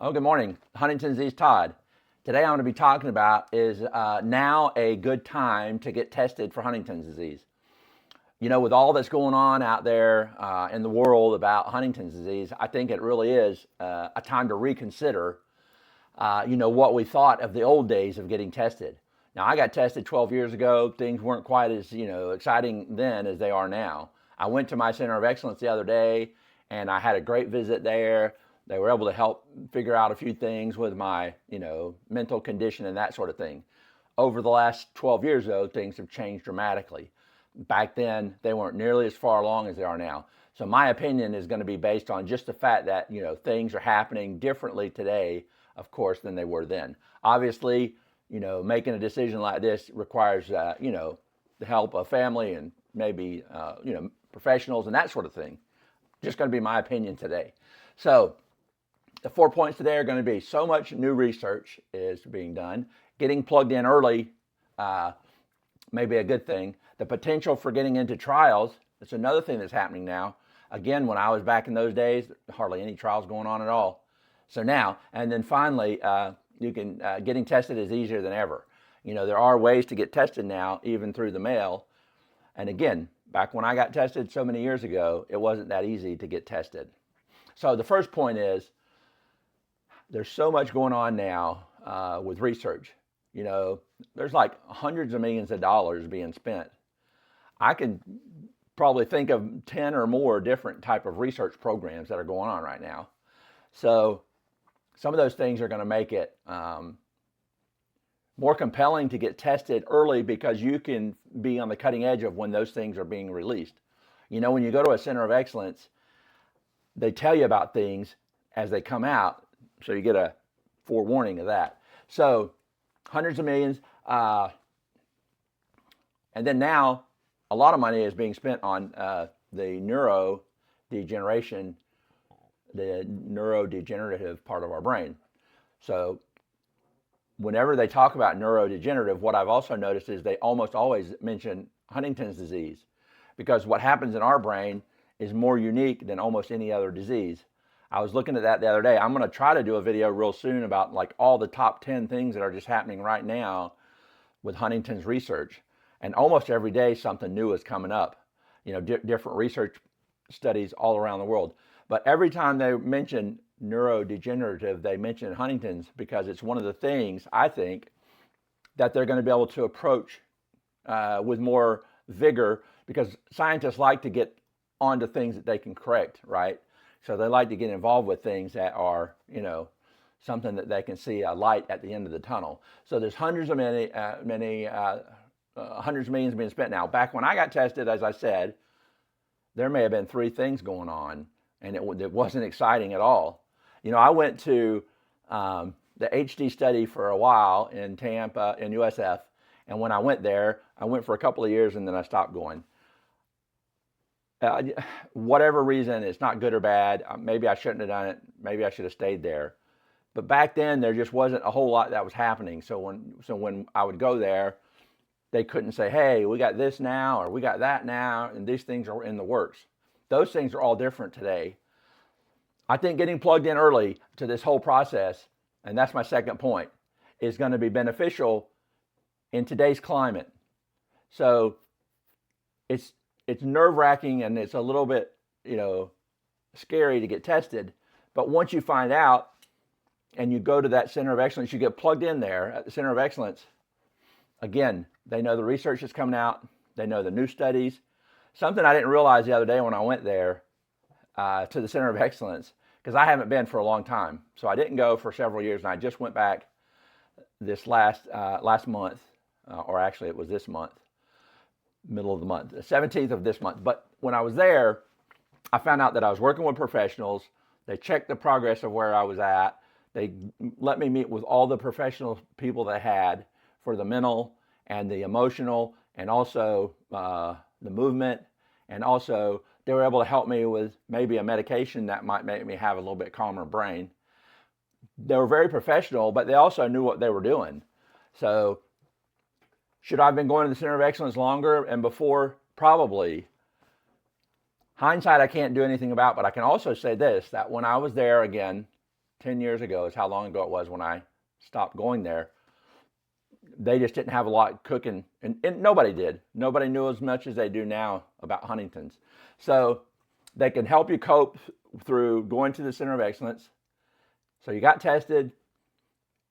Oh, good morning. Huntington's disease, Todd. Today I'm going to be talking about is now a good time to get tested for Huntington's disease. You know, with all that's going on out there in the world about Huntington's disease, I think it really is a time to reconsider, what we thought of the old days of getting tested. Now, I got tested 12 years ago. Things weren't quite as, exciting then as they are now. I went to my Center of Excellence the other day, and I had a great visit there. They were able to help figure out a few things with my, mental condition and that sort of thing. Over the last 12 years, though, things have changed dramatically. Back then, they weren't nearly as far along as they are now. So my opinion is going to be based on just the fact that, things are happening differently today, of course, than they were then. Obviously, making a decision like this requires, the help of family and maybe, professionals and that sort of thing. Just going to be my opinion today. So the 4 points today are going to be so much new research is being done. Getting plugged in early may be a good thing. The potential for getting into trials, that's another thing that's happening now. Again, when I was back in those days, hardly any trials going on at all. So now, and then finally, getting tested is easier than ever. There are ways to get tested now, even through the mail. And again, back when I got tested so many years ago, it wasn't that easy to get tested. So the first point is, there's so much going on now with research. There's like hundreds of millions of dollars being spent. I can probably think of 10 or more different type of research programs that are going on right now. So some of those things are going to make it more compelling to get tested early because you can be on the cutting edge of when those things are being released. When you go to a center of excellence, they tell you about things as they come out, so you get a forewarning of that. So hundreds of millions. And then now a lot of money is being spent on the neurodegenerative part of our brain. So whenever they talk about neurodegenerative, what I've also noticed is they almost always mention Huntington's disease, because what happens in our brain is more unique than almost any other disease. I was looking at that the other day. I'm going to try to do a video real soon about like all the top 10 things that are just happening right now with Huntington's research. And almost every day something new is coming up, different research studies all around the world. But every time they mention neurodegenerative, they mention Huntington's, because it's one of the things, I think, that they're going to be able to approach with more vigor, because scientists like to get onto things that they can correct, right? So they like to get involved with things that are, something that they can see a light at the end of the tunnel. So there's hundreds of millions being spent now. Back when I got tested, as I said, there may have been 3 things going on, and it wasn't exciting at all. I went to the HD study for a while in Tampa, in USF, and when I went there, I went for a couple of years and then I stopped going. Whatever reason, it's not good or bad. Maybe I shouldn't have done it. Maybe I should have stayed there. But back then, there just wasn't a whole lot that was happening. So when I would go there, they couldn't say, hey, we got this now, or we got that now, and these things are in the works. Those things are all different today. I think getting plugged in early to this whole process, and that's my second point, is going to be beneficial in today's climate. So it's nerve-wracking and it's a little bit, scary to get tested. But once you find out and you go to that Center of Excellence, you get plugged in there at the Center of Excellence. Again, they know the research that's coming out. They know the new studies. Something I didn't realize the other day when I went there to the Center of Excellence, because I haven't been for a long time. So I didn't go for several years, and I just went back this last month, or actually it was this month. Middle of the month, the 17th of this month. But when I was there, I found out that I was working with professionals. They checked the progress of where I was at. They let me meet with all the professional people they had for the mental and the emotional, and also the movement. And also they were able to help me with maybe a medication that might make me have a little bit calmer brain. They were very professional, but they also knew what they were doing. So should I have been going to the Center of Excellence longer and before? Probably. Hindsight, I can't do anything about, but I can also say this, that when I was there again, 10 years ago is how long ago it was when I stopped going there. They just didn't have a lot cooking, and nobody did. Nobody knew as much as they do now about Huntington's. So they can help you cope through going to the Center of Excellence. So you got tested,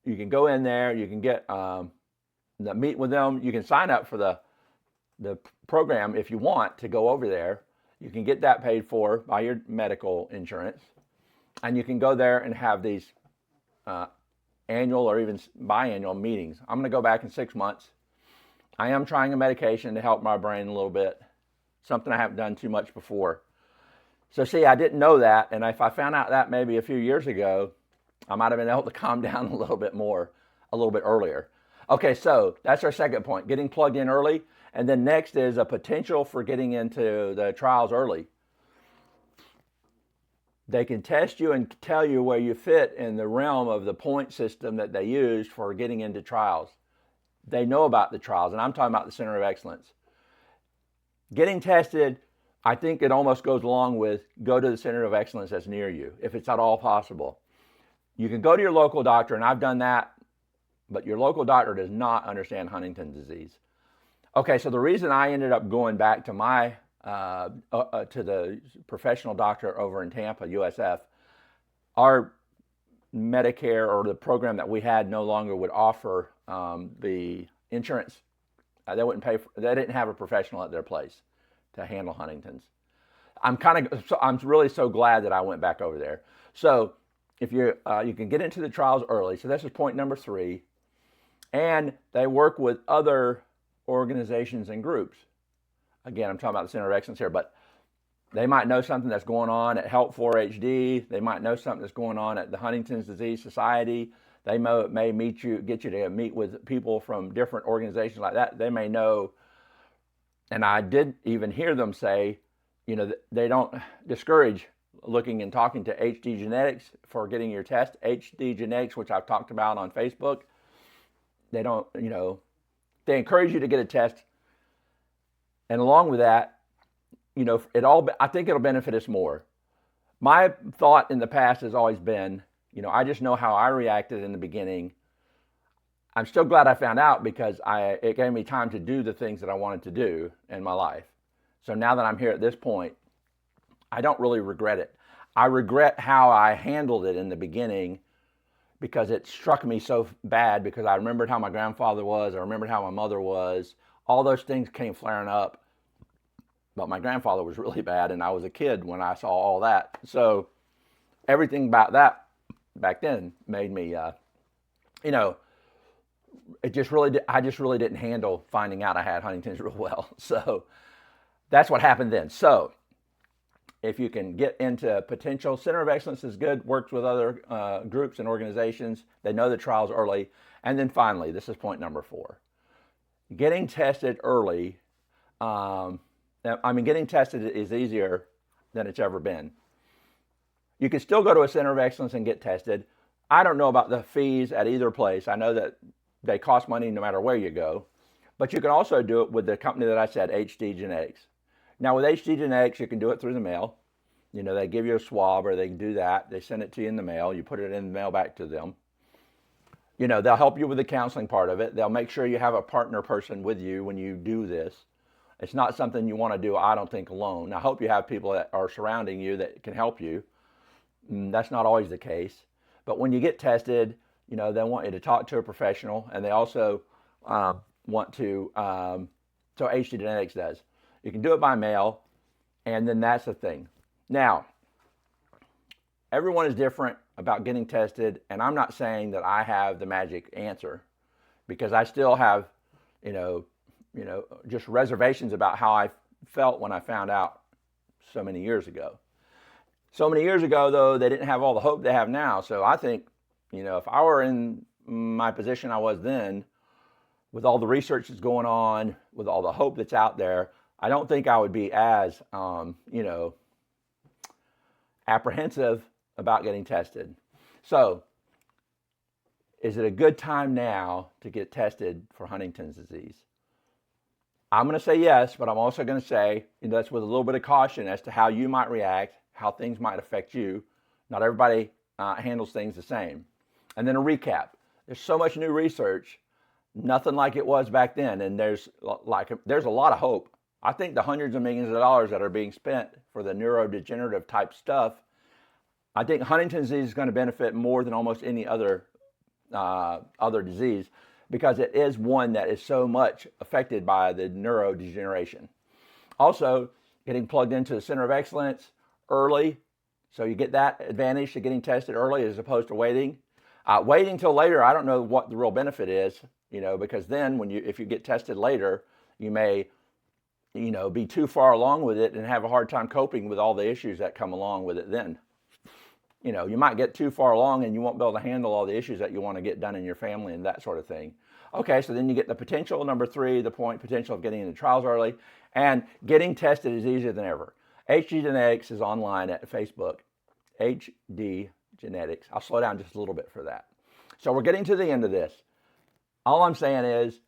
you can go in there, you can get meet with them, you can sign up for the program if you want to go over there. You can get that paid for by your medical insurance, and you can go there and have these annual or even biannual meetings. I'm going to go back in 6 months. I am trying a medication to help my brain a little bit, something I haven't done too much before. So see, I didn't know that, and if I found out that maybe a few years ago, I might have been able to calm down a little bit more, a little bit earlier. Okay, so that's our second point, getting plugged in early. And then next is a potential for getting into the trials early. They can test you and tell you where you fit in the realm of the point system that they use for getting into trials. They know about the trials, and I'm talking about the Center of Excellence. Getting tested, I think it almost goes along with go to the Center of Excellence that's near you, if it's at all possible. You can go to your local doctor, and I've done that, but your local doctor does not understand Huntington's disease. Okay, so the reason I ended up going back to my to the professional doctor over in Tampa, USF, our Medicare or the program that we had no longer would offer the insurance. They wouldn't pay for, they didn't have a professional at their place to handle Huntington's. I'm really so glad that I went back over there. So if you can get into the trials early. So this is point number 3, and they work with other organizations and groups. Again, I'm talking about the Center of Excellence here, but they might know something that's going on at Help 4-HD. They might know something that's going on at the Huntington's Disease Society. They may get you to meet with people from different organizations like that. They may know, and I did even hear them say, they don't discourage looking and talking to HD Genetics for getting your test. HD Genetics, which I've talked about on Facebook, they don't, they encourage you to get a test. And along with that, I think it'll benefit us more. My thought in the past has always been, I just know how I reacted in the beginning. I'm still glad I found out because it gave me time to do the things that I wanted to do in my life. So now that I'm here at this point, I don't really regret it. I regret how I handled it in the beginning because it struck me so bad because I remembered how my grandfather was, I remembered how my mother was. All those things came flaring up. But my grandfather was really bad, and I was a kid when I saw all that. So everything about that back then made me, I just really didn't handle finding out I had Huntington's real well. So that's what happened then. So if you can get into potential, Center of Excellence is good, works with other groups and organizations. They know the trials early. And then finally, this is point number 4. Getting tested early, getting tested is easier than it's ever been. You can still go to a Center of Excellence and get tested. I don't know about the fees at either place. I know that they cost money no matter where you go. But you can also do it with the company that I said, HD Genetics. Now with HD Genetics, you can do it through the mail. They give you a swab or they can do that. They send it to you in the mail. You put it in the mail back to them. They'll help you with the counseling part of it. They'll make sure you have a partner person with you when you do this. It's not something you want to do, I don't think, alone. I hope you have people that are surrounding you that can help you. That's not always the case. But when you get tested, they want you to talk to a professional, and they also want to, so HD Genetics does. You can do it by mail, and then that's the thing. Now, everyone is different about getting tested, and I'm not saying that I have the magic answer because I still have, just reservations about how I felt when I found out so many years ago. So many years ago, though, they didn't have all the hope they have now. So I think, if I were in my position I was then, with all the research that's going on, with all the hope that's out there, I don't think I would be as, apprehensive about getting tested. So, is it a good time now to get tested for Huntington's disease? I'm going to say yes, but I'm also going to say that's with a little bit of caution as to how you might react, how things might affect you. Not everybody handles things the same. And then a recap. There's so much new research, nothing like it was back then, and there's a lot of hope. I think the hundreds of millions of dollars that are being spent for the neurodegenerative type stuff, I think Huntington's disease is going to benefit more than almost any other disease, because it is one that is so much affected by the neurodegeneration. Also, getting plugged into the Center of Excellence early, so you get that advantage to getting tested early as opposed to waiting. Waiting till later, I don't know what the real benefit is, because then if you get tested later, you may, be too far along with it and have a hard time coping with all the issues that come along with it then. You might get too far along and you won't be able to handle all the issues that you want to get done in your family and that sort of thing. Okay, so then you get the potential, number 3, the potential of getting into trials early, and getting tested is easier than ever. HD Genetics is online at Facebook, HD Genetics. I'll slow down just a little bit for that. So we're getting to the end of this. All I'm saying is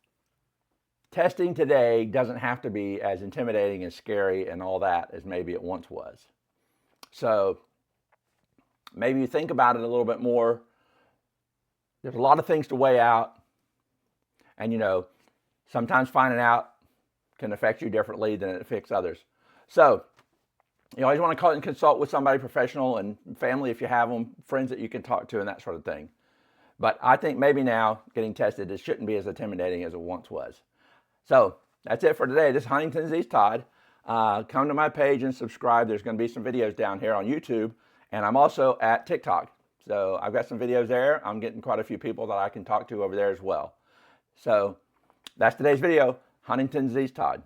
testing today doesn't have to be as intimidating and scary and all that as maybe it once was. So maybe you think about it a little bit more. There's a lot of things to weigh out. And, sometimes finding out can affect you differently than it affects others. So, you always want to call and consult with somebody professional, and family if you have them, friends that you can talk to and that sort of thing. But I think maybe now getting tested, it shouldn't be as intimidating as it once was. So that's it for today. This is Huntington's disease Todd. Come to my page and subscribe. There's going to be some videos down here on YouTube. And I'm also at TikTok. So I've got some videos there. I'm getting quite a few people that I can talk to over there as well. So that's today's video. Huntington's disease Todd.